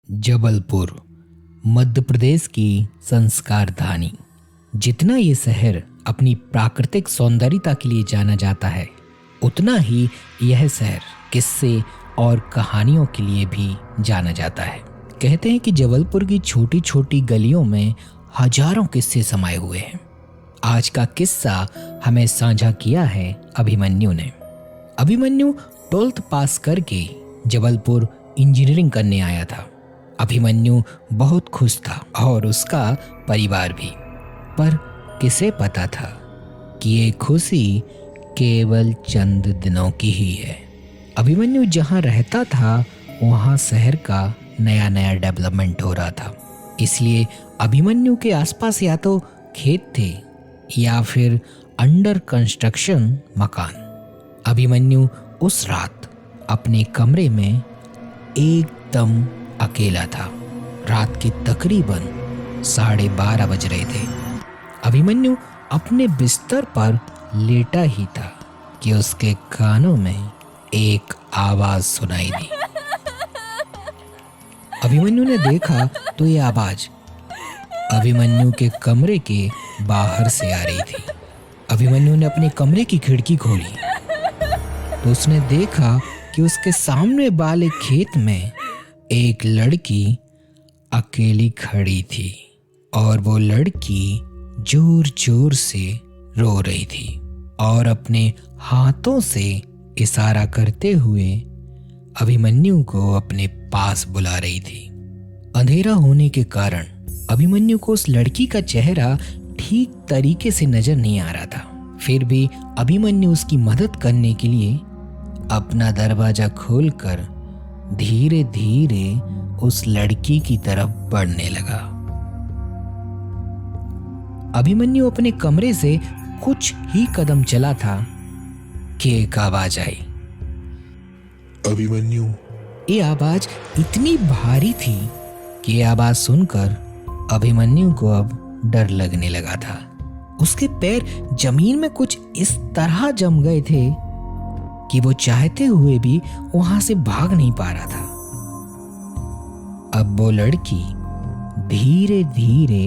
जबलपुर मध्य प्रदेश की संस्कार धानी। जितना ये शहर अपनी प्राकृतिक सौंदर्यता के लिए जाना जाता है, उतना ही यह शहर किस्से और कहानियों के लिए भी जाना जाता है। कहते हैं कि जबलपुर की छोटी छोटी गलियों में हजारों किस्से समाये हुए हैं। आज का किस्सा हमें साझा किया है अभिमन्यु ने। अभिमन्यु 12th पास करके जबलपुर इंजीनियरिंग करने आया था। अभिमन्यु बहुत खुश था और उसका परिवार भी, पर किसे पता था कि ये खुशी केवल चंद दिनों की ही है। अभिमन्यु जहाँ रहता था वहाँ शहर का नया नया डेवलपमेंट हो रहा था, इसलिए अभिमन्यु के आसपास या तो खेत थे या फिर अंडर कंस्ट्रक्शन मकान। अभिमन्यु उस रात अपने कमरे में एकदम अकेला था। रात के तकरीबन 12:30 बज रहे थे। अभिमन्यु अपने बिस्तर पर लेटा ही था कि उसके कानों में एक आवाज सुनाई दी। अभिमन्यु ने देखा तो ये आवाज अभिमन्यु के कमरे के बाहर से आ रही थी। अभिमन्यु ने अपने कमरे की खिड़की खोली तो उसने देखा कि उसके सामने वाले खेत में एक लड़की अकेली खड़ी थी और वो लड़की जोर जोर से रो रही थी और अपने हाथों से इशारा करते हुए अभिमन्यु को अपने पास बुला रही थी। अंधेरा होने के कारण अभिमन्यु को उस लड़की का चेहरा ठीक तरीके से नजर नहीं आ रहा था। फिर भी अभिमन्यु उसकी मदद करने के लिए अपना दरवाजा खोलकर धीरे धीरे उस लड़की की तरफ बढ़ने लगा। अभिमन्यु अपने कमरे से कुछ ही कदम चला था कि एक आवाज आई। अभिमन्यु। ये आवाज इतनी भारी थी कि ये आवाज सुनकर अभिमन्यु को अब डर लगने लगा था। उसके पैर जमीन में कुछ इस तरह जम गए थे कि वो चाहते हुए भी वहां से भाग नहीं पा रहा था। अब वो लड़की धीरे धीरे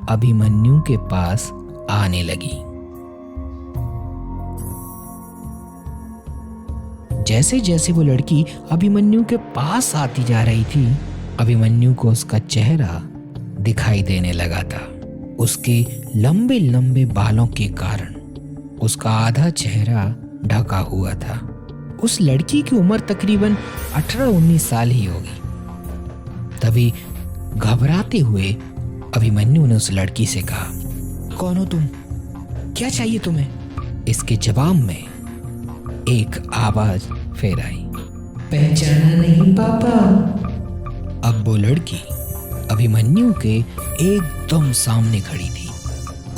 अभिमन्यु के पास आने लगी। जैसे जैसे वो लड़की अभिमन्यु के पास आती जा रही थी, अभिमन्यु को उसका चेहरा दिखाई देने लगा था। उसके लंबे लंबे बालों के कारण उसका आधा चेहरा ढका हुआ था। उस लड़की की उम्र तकरीबन 18-19 साल ही होगी। तभी घबराते हुए अभिमन्यु ने उस लड़की से कहा, कौन हो तुम? क्या चाहिए तुम्हें? इसके जवाब में एक आवाज फिर आई, पहचाना नहीं पापा। अब वो लड़की अभिमन्यु के एकदम सामने खड़ी थी।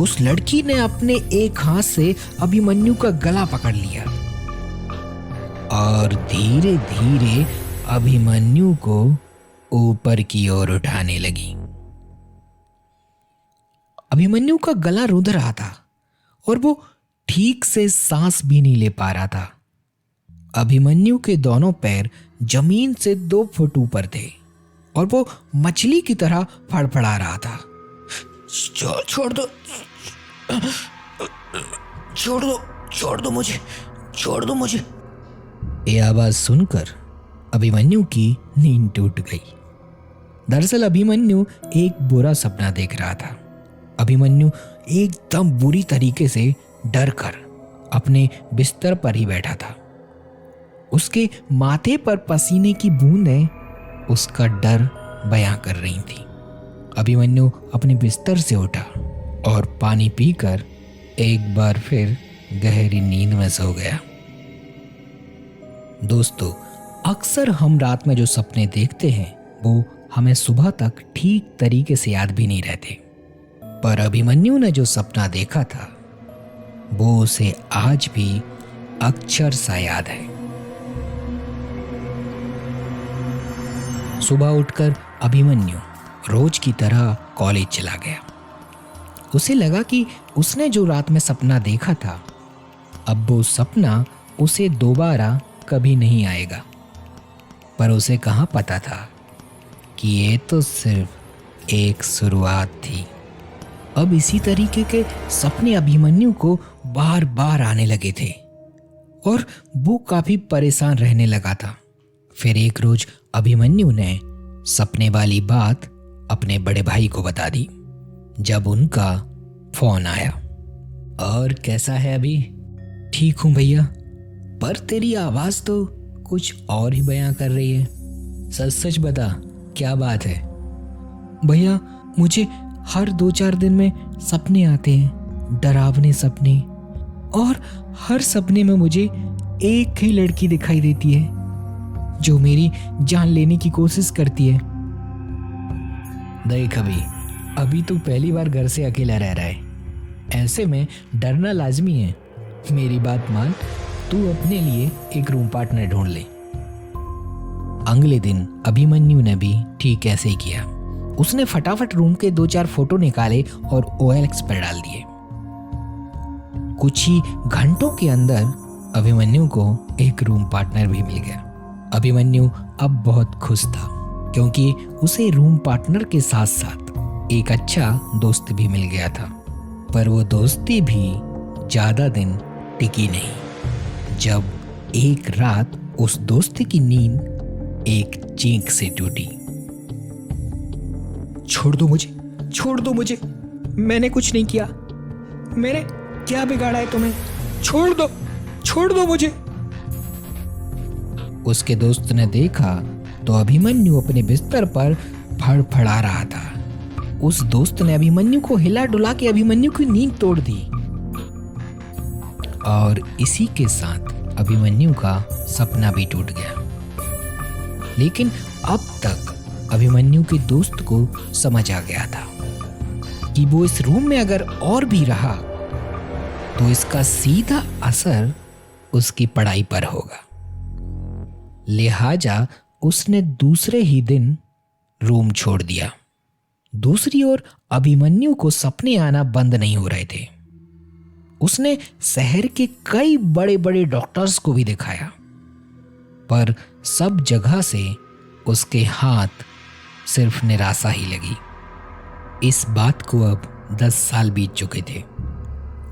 उस लड़की ने अपने एक हाथ से अभिमन्यु का गला पकड़ लिया और धीरे धीरे अभिमन्यु को ऊपर की ओर उठाने लगी। अभिमन्यु का गला रुंध रहा था और वो ठीक से सांस भी नहीं ले पा रहा था। अभिमन्यु के दोनों पैर जमीन से 2 फुट ऊपर थे और वो मछली की तरह फड़फड़ा रहा था। छोड़ दो, छोड़ दो मुझे। ये आवाज सुनकर अभिमन्यु की नींद टूट गई। दरअसल अभिमन्यु एक बुरा सपना देख रहा था। अभिमन्यु एकदम बुरी तरीके से डर कर अपने बिस्तर पर ही बैठा था। उसके माथे पर पसीने की बूंदें उसका डर बयां कर रही थी। अभिमन्यु अपने बिस्तर से उठा और पानी पीकर एक बार फिर गहरी नींद में सो गया। दोस्तों, अक्सर हम रात में जो सपने देखते हैं वो हमें सुबह तक ठीक तरीके से याद भी नहीं रहते, पर अभिमन्यु ने जो सपना देखा था वो उसे आज भी अक्षर सा याद है। सुबह उठकर अभिमन्यु रोज की तरह कॉलेज चला गया। उसे लगा कि उसने जो रात में सपना देखा था, अब वो सपना उसे दोबारा कभी नहीं आएगा। पर उसे कहाँ पता था कि ये तो सिर्फ एक शुरुआत थी। अब इसी तरीके के सपने अभिमन्यु को बार बार आने लगे थे और वो काफी परेशान रहने लगा था। फिर एक रोज अभिमन्यु ने सपने वाली बात अपने बड़े भाई को बता दी जब उनका फोन आया। और कैसा है अभी? ठीक हूं भैया, पर तेरी आवाज तो कुछ और ही बयां कर रही है। सच सच बता, क्या बात है? भैया, मुझे हर 2-4 दिन में सपने आते हैं, डरावने सपने, और हर सपने में मुझे एक ही लड़की दिखाई देती है जो मेरी जान लेने की कोशिश करती है। देख अभी तू पहली बार घर से अकेला रह रहा है, ऐसे में डरना लाजमी है। मेरी बात मान, तू अपने लिए एक रूम पार्टनर ढूंढ ले। अगले दिन अभिमन्यु ने भी ठीक ऐसे ही किया। उसने फटाफट रूम के 2-4 फोटो निकाले और OLX पर डाल दिए। कुछ ही घंटों के अंदर अभिमन्यु को एक रूम पार्टनर भी मिल गया। अभिमन्यु अब बहुत खुश था क्योंकि उसे रूम पार्टनर के साथ साथ एक अच्छा दोस्त भी मिल गया था। पर वो दोस्ती भी ज्यादा दिन टिकी नहीं, जब एक रात उस दोस्त की नींद एक चीख से टूटी। छोड़ दो मुझे, मैंने कुछ नहीं किया। मैंने क्या बिगाड़ा है तुम्हें? छोड़ दो मुझे। उसके दोस्त ने देखा तो अभिमन्यु अपने बिस्तर पर फड़फड़ा रहा था। उस दोस्त ने अभिमन्यु को हिला डुला के अभिमन्यु की नींद तोड़ दी और इसी के साथ अभिमन्यु का सपना भी टूट गया। लेकिन अब तक अभिमन्यु के दोस्त को समझ आ गया था कि वो इस रूम में अगर और भी रहा तो इसका सीधा असर उसकी पढ़ाई पर होगा। लिहाजा उसने दूसरे ही दिन रूम छोड़ दिया। दूसरी ओर अभिमन्यु को सपने आना बंद नहीं हो रहे थे। उसने शहर के कई बड़े बड़े डॉक्टर्स को भी दिखाया, पर सब जगह से उसके हाथ सिर्फ निराशा ही लगी। इस बात को अब 10 साल बीत चुके थे।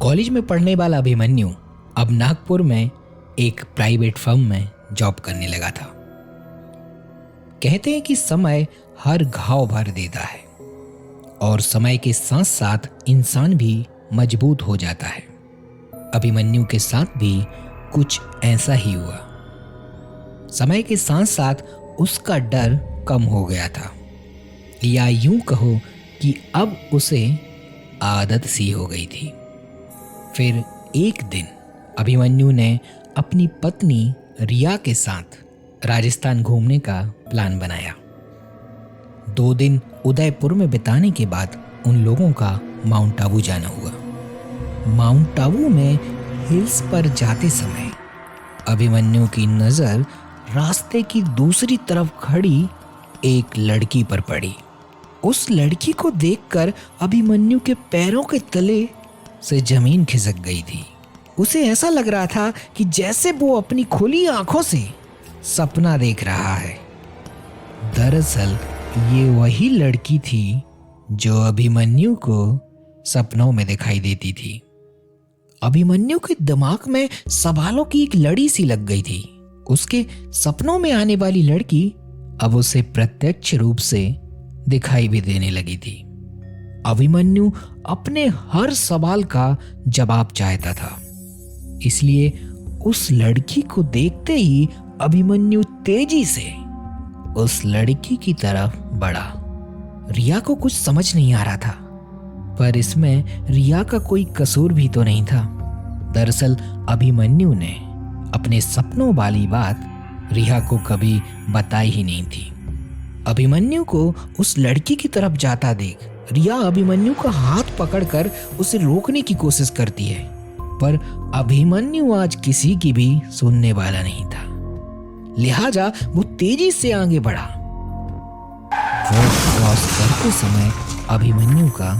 कॉलेज में पढ़ने वाला अभिमन्यु अब नागपुर में एक प्राइवेट फर्म में जॉब करने लगा था। कहते हैं कि समय हर घाव भर देता है और समय के साथ साथ इंसान भी मजबूत हो जाता है। अभिमन्यु के साथ भी कुछ ऐसा ही हुआ। समय के साथ साथ उसका डर कम हो गया था, या यूं कहो कि अब उसे आदत सी हो गई थी। फिर एक दिन अभिमन्यु ने अपनी पत्नी रिया के साथ राजस्थान घूमने का प्लान बनाया। 2 दिन उदयपुर में बिताने के बाद उन लोगों का माउंट आबू जाना हुआ। माउंट आबू में हिल्स पर जाते समय अभिमन्यु की नजर रास्ते की दूसरी तरफ खड़ी एक लड़की पर पड़ी। उस लड़की को देखकर अभिमन्यु के पैरों के तले से जमीन खिसक गई थी। उसे ऐसा लग रहा था कि जैसे वो अपनी खुली आंखों से सपना देख रहा है। दरअसल ये वही लड़की थी जो अभिमन्यु को सपनों में दिखाई देती थी। अभिमन्यु के दिमाग में सवालों की एक लड़ी सी लग गई थी। उसके सपनों में आने वाली लड़की अब उसे प्रत्यक्ष रूप से दिखाई भी देने लगी थी। अभिमन्यु अपने हर सवाल का जवाब चाहता था, इसलिए उस लड़की को देखते ही अभिमन्यु तेजी से उस लड़की की तरफ बढ़ा। रिया को कुछ समझ नहीं आ रहा था, पर इसमें रिया का कोई कसूर भी तो नहीं था। दरअसल अभिमन्यु ने अपने सपनों वाली बात रिया को कभी बताई ही नहीं थी। अभिमन्यु को उस लड़की की तरफ जाता देख रिया अभिमन्यु का हाथ पकड़कर उसे रोकने की कोशिश करती है, पर अभिमन्यु आज किसी की भी सुनने वाला नहीं था। लिहाजा वो तेजी से आगे बढ़ा। रोड क्रॉस करते समय अभिमन्यु का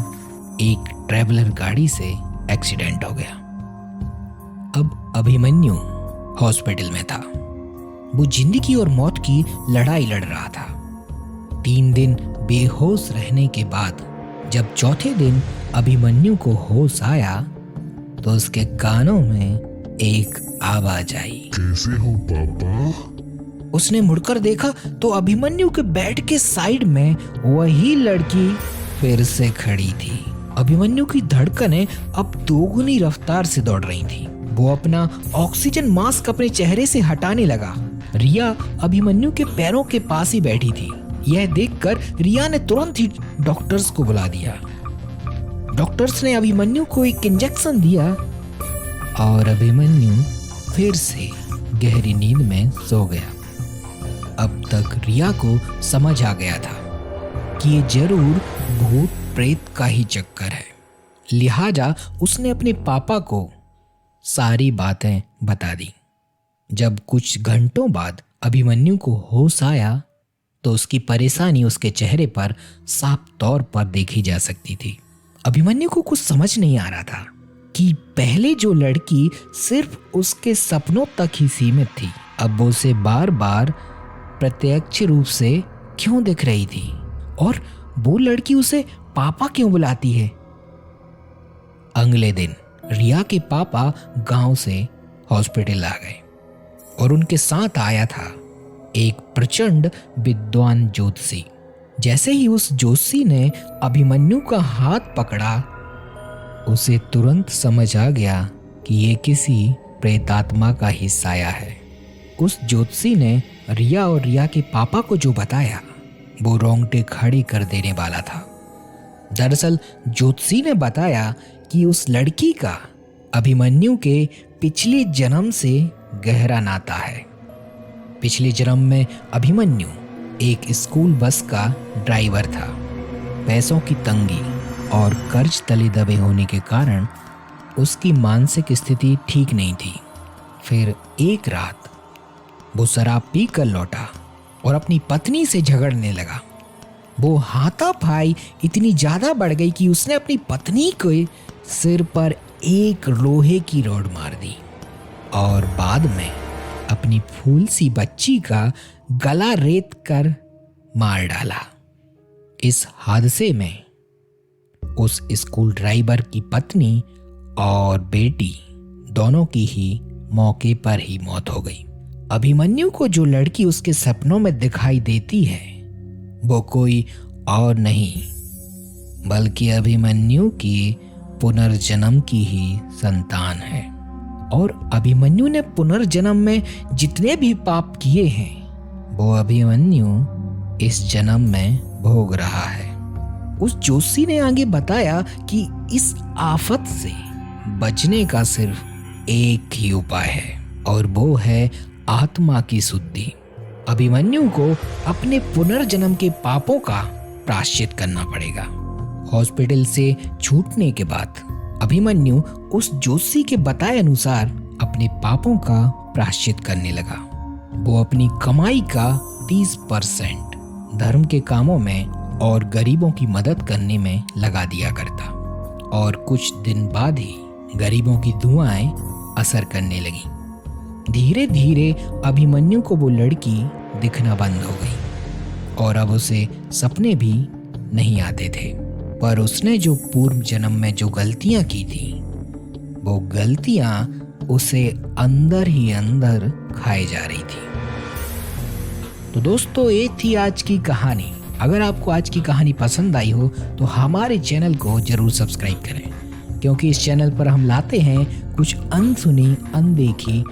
एक ट्रैवलर गाड़ी से एक्सीडेंट हो गया। अब अभिमन्यु हॉस्पिटल में था। वो जिंदगी और मौत की लड़ाई लड़ रहा था। 3 दिन बेहोश रहने के बाद जब चौथे दिन अभिमन्यु को होश आया तो उसके कानों में एक आवाज आई। कैसे हो पापा? उसने मुड़कर देखा तो अभिमन्यु के बेड के साइड में वही लड़की फिर से खड़ी थी। अभिमन्यु की धड़कनें अब दोगुनी रफ्तार से दौड़ रही थी। वो अपना ऑक्सीजन मास्क अपने चेहरे से हटाने लगा। रिया अभिमन्यु के पैरों के पास ही बैठी थी। यह देखकर रिया ने तुरंत ही डॉक्टर्स को बुला दिया। डॉक्टर्स ने अभिमन्यु को एक इंजेक्शन दिया और अभिमन्यु फिर से गहरी नींद में सो गया। अब तक रिया को समझ आ गया था कि ये जरूर भूत प्रेत का ही चक्कर है। लिहाजा उसने अपने पापा को सारी बातें बता दी। जब कुछ घंटों बाद अभिमन्यु को होश आया तो उसकी परेशानी उसके चेहरे पर साफ तौर पर देखी जा सकती थी। अभिमन्यु को कुछ समझ नहीं आ रहा था कि पहले जो लड़की सिर्फ उसके सपनों तक ही सीमित थी, अब वो उसे बार बार प्रत्यक्ष रूप से क्यों दिख रही थी और वो लड़की उसे पापा क्यों बुलाती है। अगले दिन रिया के पापा गांव से हॉस्पिटल आ गए और उनके साथ आया था एक प्रचंड विद्वान ज्योतिषी। जैसे ही उस ज्योतिषी ने अभिमन्यु का हाथ पकड़ा, उसे तुरंत समझ आ गया कि ये किसी प्रेतात्मा का ही साया है। उस ज्योतिषी ने रिया और रिया के पापा को जो बताया वो रोंगटे खड़े कर देने वाला था। दरअसल ज्योतिषी ने बताया कि उस लड़की का अभिमन्यु के पिछले जन्म से गहरा नाता है। पिछले जन्म में अभिमन्यु एक स्कूल बस का ड्राइवर था। पैसों की तंगी और कर्ज तले दबे होने के कारण उसकी मानसिक स्थिति ठीक नहीं थी। फिर एक रात वो शराब पी कर लौटा और अपनी पत्नी से झगड़ने लगा। वो हाथापाई इतनी ज्यादा बढ़ गई कि उसने अपनी पत्नी के सिर पर एक लोहे की रॉड मार दी और बाद में अपनी फूल सी बच्ची का गला रेत कर मार डाला। इस हादसे में उस स्कूल ड्राइवर की पत्नी और बेटी दोनों की ही मौके पर ही मौत हो गई। अभिमन्यु को जो लड़की उसके सपनों में दिखाई देती है वो कोई और नहीं बल्कि अभिमन्यु की पुनर्जन्म की ही संतान है। और अभिमन्यु ने पुनर्जन्म में जितने भी पाप किए हैं वो अभिमन्यु इस जन्म में भोग रहा है। उस जोशी ने आगे बताया कि इस आफत से बचने का सिर्फ एक ही उपाय है और वो है आत्मा की शुद्धि। अभिमन्यु को अपने पुनर्जन्म के पापों का प्रायश्चित करना पड़ेगा। हॉस्पिटल से छूटने के बाद अभिमन्यु उस जोशी के बताए अनुसार अपने पापों का प्रायश्चित करने लगा। वो अपनी कमाई का 30% धर्म के कामों में और गरीबों की मदद करने में लगा दिया करता और कुछ दिन बाद ही गरीबों की दुआएं असर करने लगी। धीरे धीरे अभिमन्यु को वो लड़की दिखना बंद हो गई और अब उसे सपने भी नहीं आते थे। पर उसने जो पूर्व जन्म में जो गलतियां की थी वो गलतियां उसे अंदर ही अंदर खाए जा रही थी। तो दोस्तों, ये थी आज की कहानी। अगर आपको आज की कहानी पसंद आई हो तो हमारे चैनल को जरूर सब्सक्राइब करें, क्योंकि इस चैनल पर हम लाते हैं कुछ अनसुनी, अनदेखी